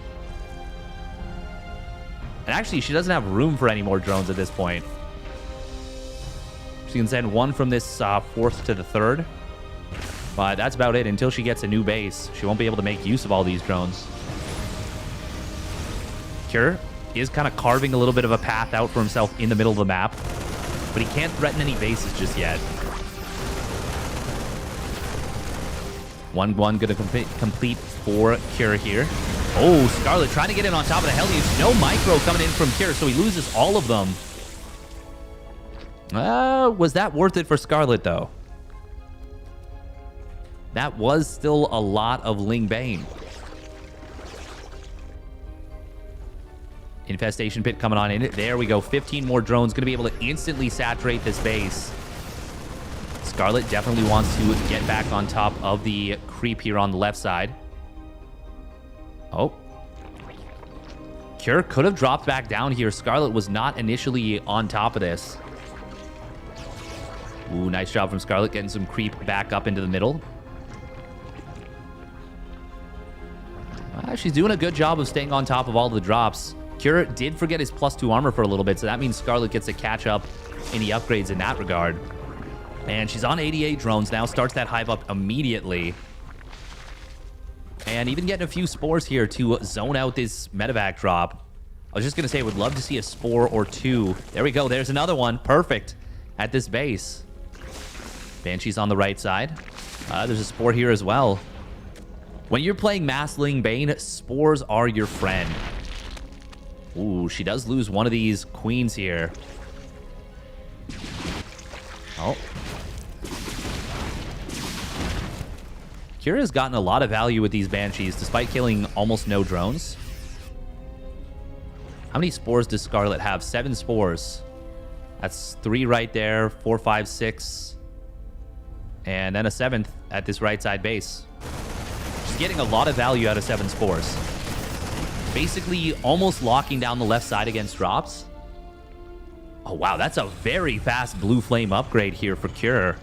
And actually, she doesn't have room for any more drones at this point. She can send 1 from this 4th to the 3rd. But that's about it. Until she gets a new base, she won't be able to make use of all these drones. Cure is kind of carving a little bit of a path out for himself in the middle of the map. But he can't threaten any bases just yet. 1-1 going to complete for Cure here. Oh, Scarlett trying to get in on top of the Hellions. No micro coming in from Cure, so he loses all of them. Was that worth it for Scarlett, though? That was still a lot of Ling Bane. Infestation Pit coming on in. There we go. 15 more drones. Going to be able to instantly saturate this base. Scarlett definitely wants to get back on top of the creep here on the left side. Oh. Cure could have dropped back down here. Scarlett was not initially on top of this. Ooh, nice job from Scarlett getting some creep back up into the middle. She's doing a good job of staying on top of all the drops. Cure did forget his +2 armor for a little bit, so that means Scarlett gets to catch up in the upgrades in that regard. And she's on 88 drones now, starts that hive up immediately. And even getting a few spores here to zone out this medevac drop. I was just going to say, would love to see a spore or 2. There we go. There's another one. Perfect at this base. Banshee's on the right side. There's a spore here as well. When you're playing Mass Ling Bane, spores are your friend. Ooh, she does lose one of these queens here. Oh. Kira's gotten a lot of value with these Banshees, despite killing almost no drones. How many spores does Scarlett have? 7 spores. That's 3 right there. 4, 5, 6. And then a 7th at this right side base. She's getting a lot of value out of 7 spores. Basically almost locking down the left side against drops. Oh, wow. That's a very fast blue flame upgrade here for Cure.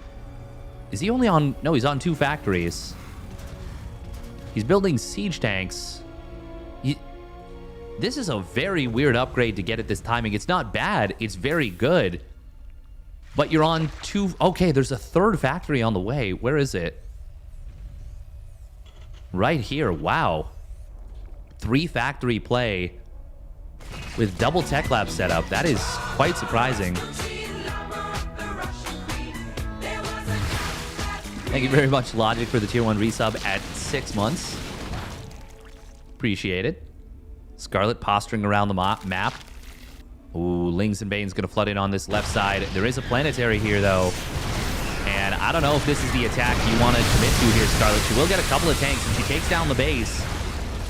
Is he only on... No, he's on 2 factories. He's building siege tanks. This is a very weird upgrade to get at this timing. It's not bad. It's very good. But you're on 2... Okay, there's a 3rd factory on the way. Where is it? Right here. Wow. 3 factory play with double tech lab setup. That is quite surprising. Thank you very much, Logic, for the tier 1 resub at 6 months. Appreciate it. Scarlett posturing around the map. Ooh, Lings and Bane's going to flood in on this left side. There is a planetary here, though. And I don't know if this is the attack you want to commit to here, Scarlett. She will get a couple of tanks, and she takes down the base.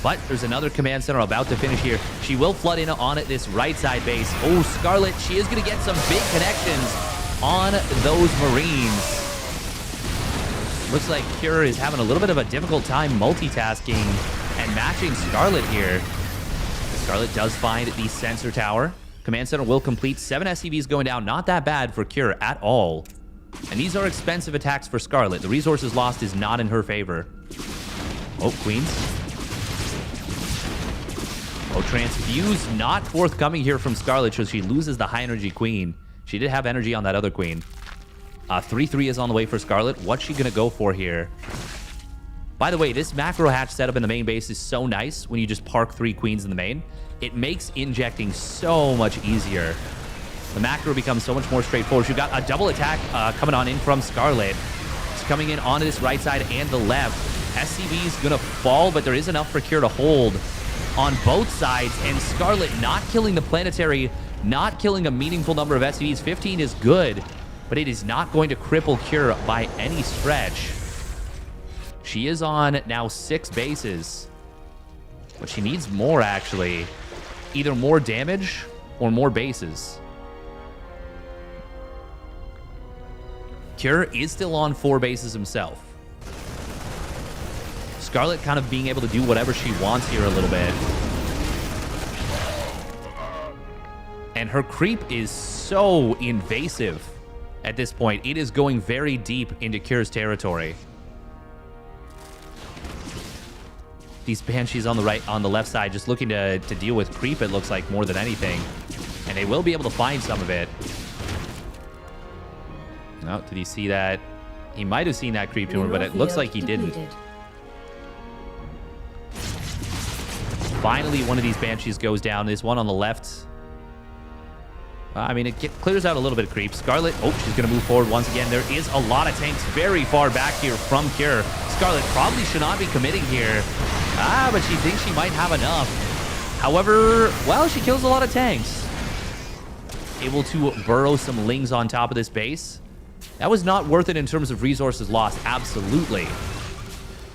But there's another command center about to finish here. She will flood in on it, this right side base. Oh, Scarlett, she is going to get some big connections on those Marines. Looks like Cure is having a little bit of a difficult time multitasking and matching Scarlett here. Scarlett does find the sensor tower. Command center will complete. 7 SCVs going down. Not that bad for Cure at all. And these are expensive attacks for Scarlett. The resources lost is not in her favor. Oh, Queens. Oh, Transfuse not forthcoming here from Scarlett, so she loses the high energy Queen. She did have energy on that other Queen. 3-3 is on the way for Scarlett. What's she going to go for here? By the way, this macro hatch setup in the main base is so nice when you just park 3 queens in the main. It makes injecting so much easier. The macro becomes so much more straightforward. You've got a double attack coming on in from Scarlett. It's coming in onto this right side and the left. SCV is going to fall, but there is enough for Cure to hold on both sides. And Scarlett not killing the planetary, not killing a meaningful number of SCVs. 15 is good. but it is not going to cripple Cure by any stretch. She is on now 6 bases, but she needs more, actually. Either more damage or more bases. Cure is still on 4 bases himself. Scarlett kind of being able to do whatever she wants here a little bit. And her creep is so invasive at this point. It is going very deep into Cure's territory. These Banshees on the left side just looking to deal with creep, it looks like, more than anything. And they will be able to find some of it. Oh, did he see that? He might have seen that creep tumor, but it looks like he didn't. Finally, one of these Banshees goes down. This one on the left. I mean, it clears out a little bit of creep. Scarlett, oh, she's going to move forward once again. There is a lot of tanks very far back here from Cure. Scarlett probably should not be committing here. But she thinks she might have enough. However, well, she kills a lot of tanks. Able to burrow some Lings on top of this base. That was not worth it in terms of resources lost, absolutely.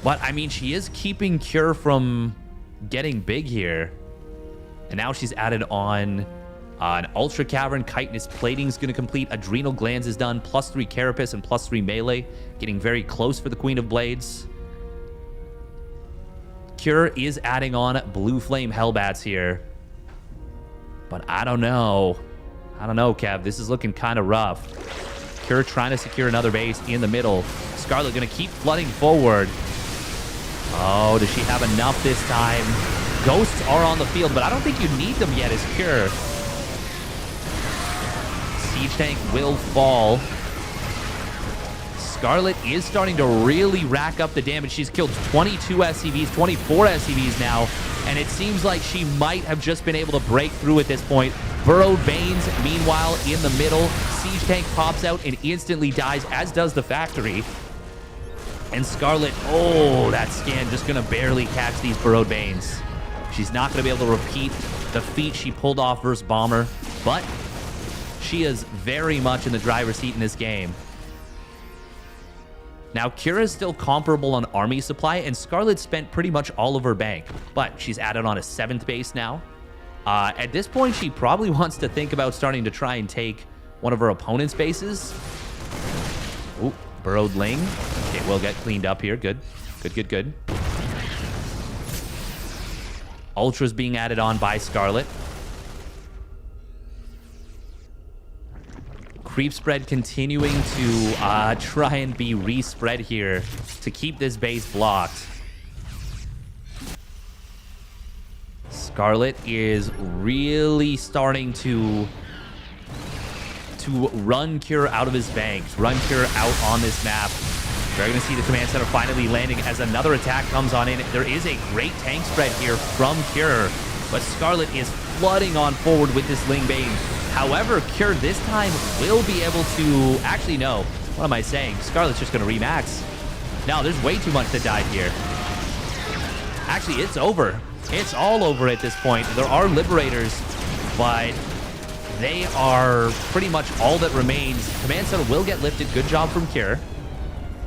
But, I mean, she is keeping Cure from getting big here. And now she's added on an Ultra Cavern. Chitinous Plating is going to complete. Adrenal Glands is done. +3 Carapace and +3 Melee. Getting very close for the Queen of Blades. Cure is adding on Blue Flame Hellbats here. But I don't know. I don't know, Kev. This is looking kind of rough. Cure trying to secure another base in the middle. Scarlett going to keep flooding forward. Oh, does she have enough this time? Ghosts are on the field, but I don't think you need them yet as Cure. Siege Tank will fall. Scarlett is starting to really rack up the damage. She's killed 22 SCVs, 24 SCVs now, and it seems like she might have just been able to break through at this point. Burrowed Banes, meanwhile, in the middle. Siege Tank pops out and instantly dies, as does the Factory. And Scarlett, oh, that scan just going to barely catch these Burrowed Banes. She's not going to be able to repeat the feat she pulled off versus Bomber, but she is very much in the driver's seat in this game. Now, Cure is still comparable on army supply, and Scarlett spent pretty much all of her bank, but she's added on a 7th base now. At this point, she probably wants to think about starting to try and take one of her opponent's bases. Ooh, Burrowed Ling. It will get cleaned up here. Good. Good, good, good. Ultra's being added on by Scarlett. Creep spread continuing to try and be respread here to keep this base blocked. Scarlett is really starting to run Cure out of his banks, run Cure out on this map. We're going to see the command center finally landing as another attack comes on in. There is a great tank spread here from Cure, but Scarlett is flooding on forward with this Ling Bane. However, Cure this time will be able to... Actually, no. What am I saying? Scarlett's just going to remax. No, there's way too much that died here. Actually, it's over. It's all over at this point. There are Liberators, but they are pretty much all that remains. Command Center will get lifted. Good job from Cure.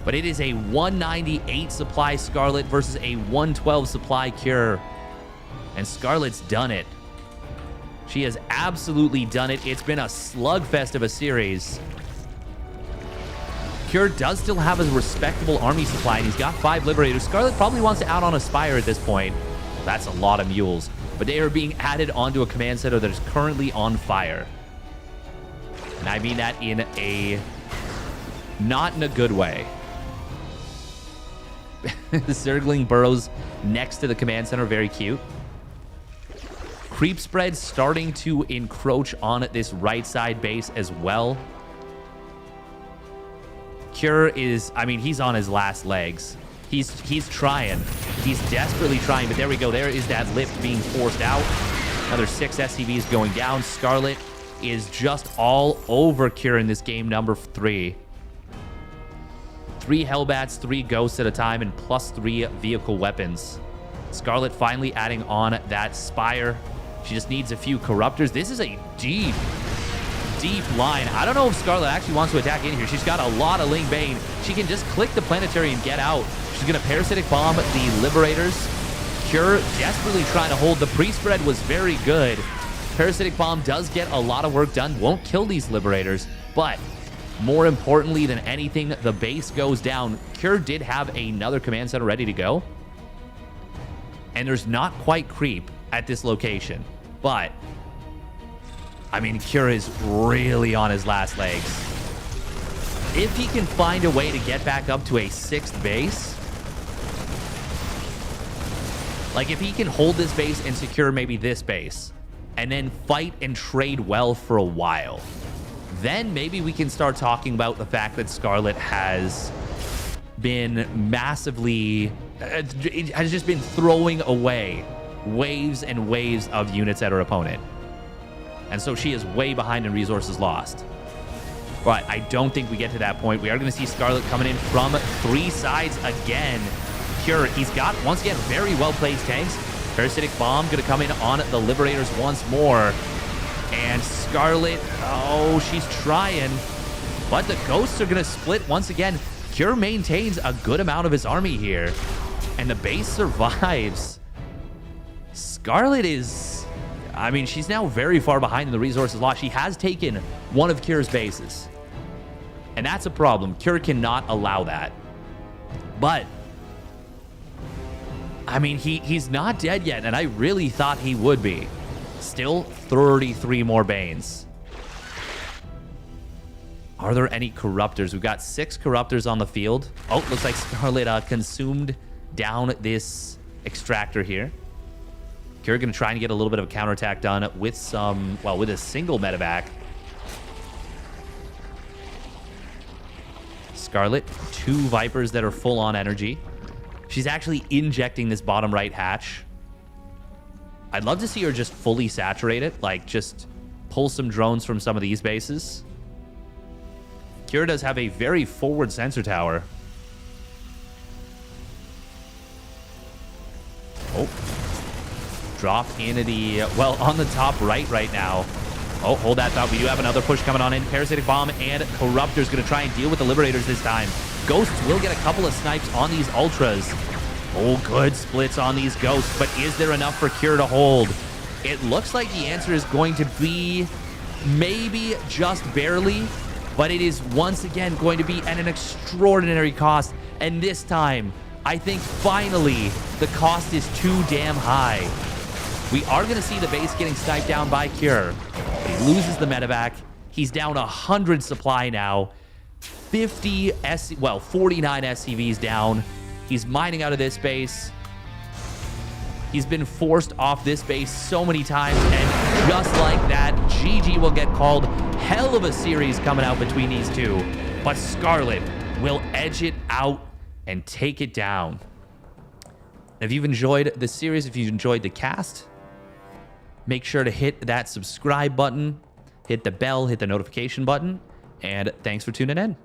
But it is a 198 supply Scarlett versus a 112 supply Cure. And Scarlett's done it. She has absolutely done it. It's been a slugfest of a series. Cure does still have a respectable army supply, and he's got 5 Liberators. Scarlett probably wants to out on a Spire at this point. That's a lot of mules. But they are being added onto a command center that is currently on fire. And I mean that in a... not in a good way. The Zergling burrows next to the command center. Very cute. Creep spread starting to encroach on this right side base as well. Cure is, I mean, he's on his last legs. He's trying. He's desperately trying, but there we go. There is that lift being forced out. Another 6 SCVs going down. Scarlett is just all over Cure in this game number 3. 3 Hellbats, 3 Ghosts at a time, and +3 vehicle weapons. Scarlett finally adding on that Spire. She just needs a few Corruptors. This is a deep, deep line. I don't know if Scarlett actually wants to attack in here. She's got a lot of Ling Bane. She can just click the planetary and get out. She's going to Parasitic Bomb the Liberators. Cure desperately trying to hold. The pre-spread was very good. Parasitic Bomb does get a lot of work done. Won't kill these Liberators, but more importantly than anything, the base goes down. Cure did have another command center ready to go. And there's not quite creep at this location. But, I mean, Cure is really on his last legs. If he can find a way to get back up to a 6th base, like if he can hold this base and secure maybe this base, and then fight and trade well for a while, then maybe we can start talking about the fact that Scarlett has been massively, has just been throwing away waves and waves of units at her opponent. And so she is way behind in resources lost. But I don't think we get to that point. We are going to see Scarlett coming in from 3 sides again. Cure, he's got, once again, very well-placed tanks. Parasitic Bomb going to come in on the Liberators once more. And Scarlett, oh, she's trying. But the Ghosts are going to split once again. Cure maintains a good amount of his army here. And the base survives. Scarlett is, I mean, she's now very far behind in the resources lost. She has taken one of Cure's bases. And that's a problem. Cure cannot allow that. But, I mean, he's not dead yet, and I really thought he would be. Still 33 more Banes. Are there any Corruptors? We've got 6 Corruptors on the field. Oh, looks like Scarlett consumed down this Extractor here. Cure going to try and get a little bit of a counterattack done with some, well, with a single medevac. Scarlett, 2 Vipers that are full on energy. She's actually injecting this bottom right hatch. I'd love to see her just fully saturate it, like just pull some drones from some of these bases. Cure does have a very forward sensor tower. Oh. Drop into the, well, on the top right now. Oh, hold that thought. We do have another push coming on in. Parasitic Bomb and Corruptor's going to try and deal with the Liberators this time. Ghosts will get a couple of snipes on these Ultras. Oh, good splits on these Ghosts, but is there enough for Cure to hold? It looks like the answer is going to be maybe just barely, but it is once again going to be at an extraordinary cost. And this time, I think finally the cost is too damn high. We are going to see the base getting sniped down by Cure. He loses the medevac. He's down 100 supply now. 49 SCVs down. He's mining out of this base. He's been forced off this base so many times, and just like that, GG will get called. Hell of a series coming out between these two, but Scarlett will edge it out and take it down. If you've enjoyed the series, if you've enjoyed the cast, make sure to hit that subscribe button, hit the bell, hit the notification button, and thanks for tuning in.